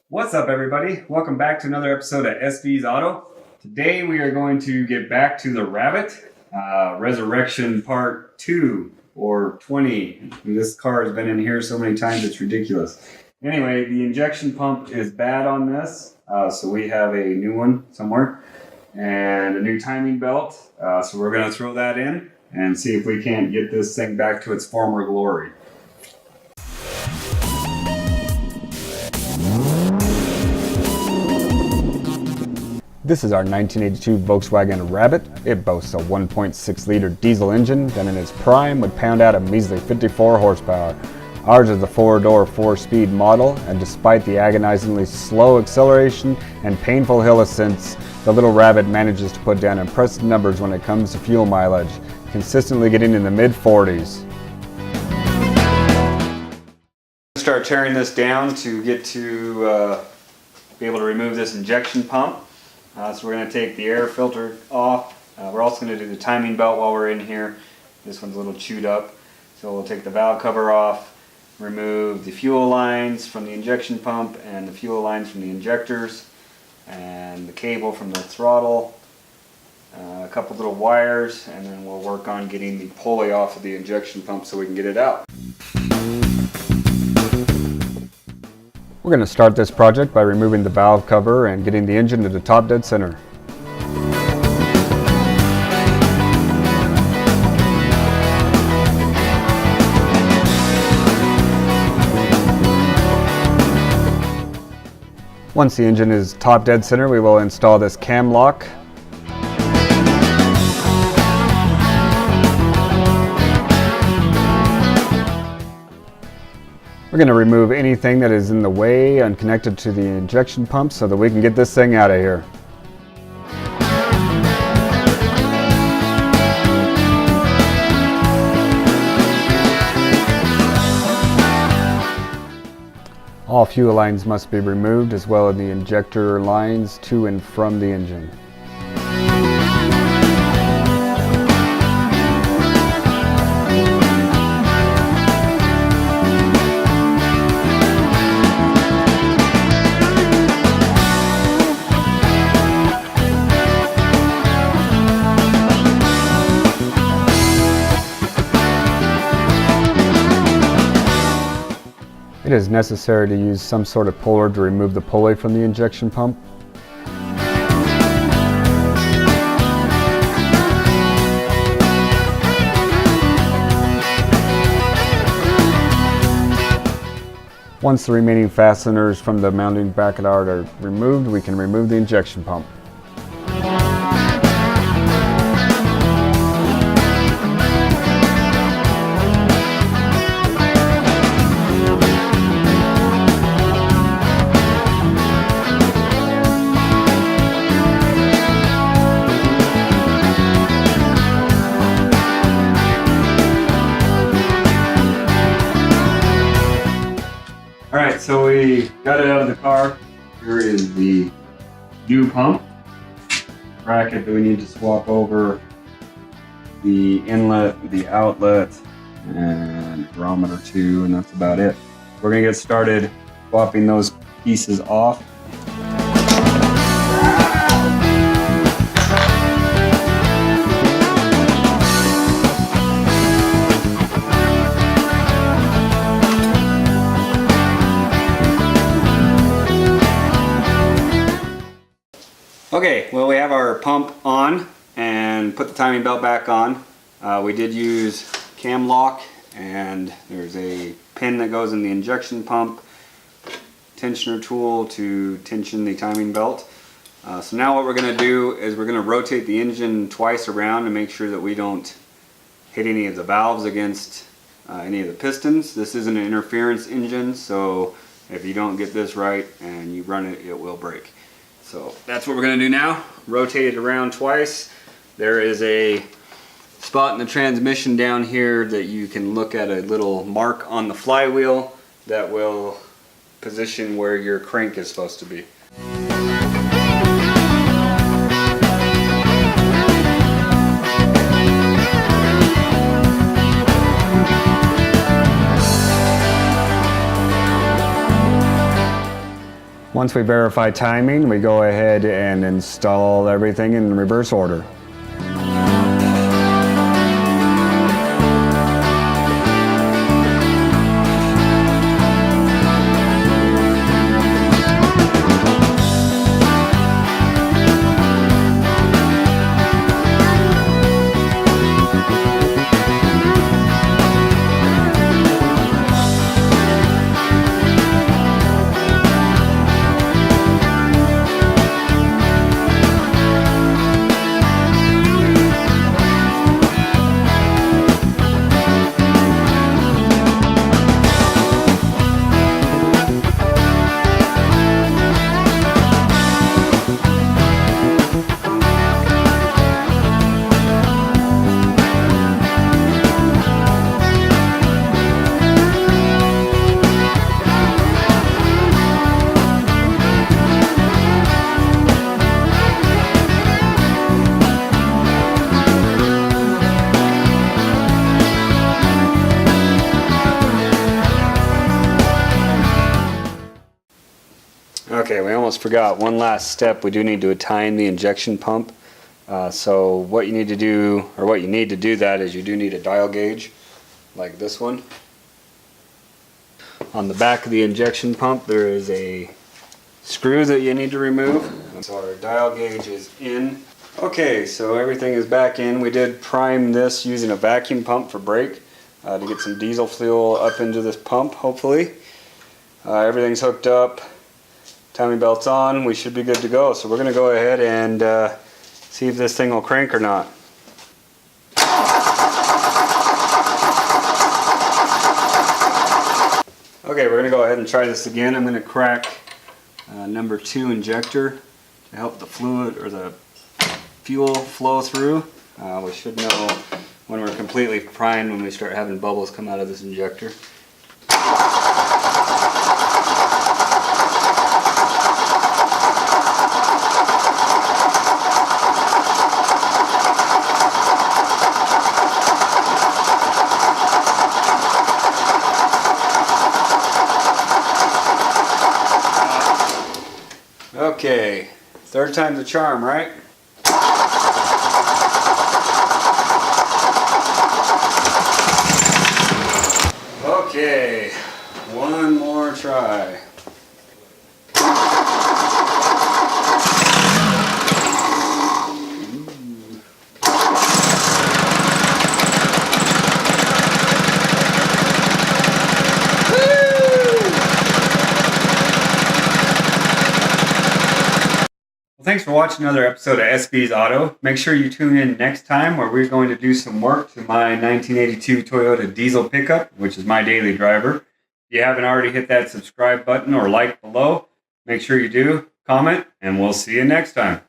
What's up, everybody? Welcome back to another episode of SB's Auto. Today we are going to get back to the Rabbit Resurrection Part 2 or 20. And this car has been in here so many times it's ridiculous. Anyway, the injection pump is bad on this, so we have a new one somewhere and a new timing belt. So we're going to throw that in and see if we can't get this thing back to its former glory. This is our 1982 Volkswagen Rabbit. It boasts a 1.6-liter diesel engine that in its prime would pound out a measly 54 horsepower. Ours is a 4-door, 4-speed model, and despite the agonizingly slow acceleration and painful hill ascents, the little Rabbit manages to put down impressive numbers when it comes to fuel mileage, consistently getting in the mid-40s. Start tearing this down to get to be able to remove this injection pump. So we're going to take the air filter off. We're also going to do the timing belt while we're in here. This one's a little chewed up. So we'll take the valve cover off, remove the fuel lines from the injection pump and the fuel lines from the injectors, and the cable from the throttle, a couple little wires, and then we'll work on getting the pulley off of the injection pump so we can get it out. We're going to start this project by removing the valve cover and getting the engine to the top dead center. Once the engine is top dead center, we will install this cam lock. We're going to remove anything that is in the way and connected to the injection pump so that we can get this thing out of here. All fuel lines must be removed, as well as the injector lines to and from the engine. It is necessary to use some sort of puller to remove the pulley from the injection pump. Once the remaining fasteners from the mounting bracket are removed, we can remove the injection pump. Alright, so we got it out of the car. Here is the new pump bracket that we need to swap over, the inlet, the outlet, and barometer too, and that's about it. We're going to get started swapping those pieces off. Okay, well, we have our pump on and put the timing belt back on. We did use cam lock, and there's a pin that goes in the injection pump, tensioner tool to tension the timing belt. So now what we're going to do is we're going to rotate the engine twice around to make sure that we don't hit any of the valves against any of the pistons. This is an interference engine, so if you don't get this right and you run it, it will break. So that's what we're going to do now. Rotate it around twice. There is a spot in the transmission down here that you can look at, a little mark on the flywheel that will position where your crank is supposed to be. Once we verify timing, we go ahead and install everything in reverse order. Okay, we almost forgot one last step. We do need to time the injection pump. So what you need to do, or what you need to do that is you do need a dial gauge like this one. On the back of the injection pump there is a screw that you need to remove. So our dial gauge is in. Okay, so everything is back in. We did prime this using a vacuum pump for brake to get some diesel fuel up into this pump, hopefully. Everything's hooked up. Timing belt's on, we should be good to go. So we're going to go ahead and see if this thing will crank or not. Okay, we're going to go ahead and try this again. I'm going to crack number 2 injector to help the fluid or the fuel flow through. We should know when we're completely primed when we start having bubbles come out of this injector. Okay, third time's a charm, right? Okay, one more try. Thanks for watching another episode of SB's Auto. Make sure you tune in next time where we're going to do some work to my 1982 Toyota diesel pickup, which is my daily driver. If you haven't already hit that subscribe button or like below, make sure you do, comment, and we'll see you next time.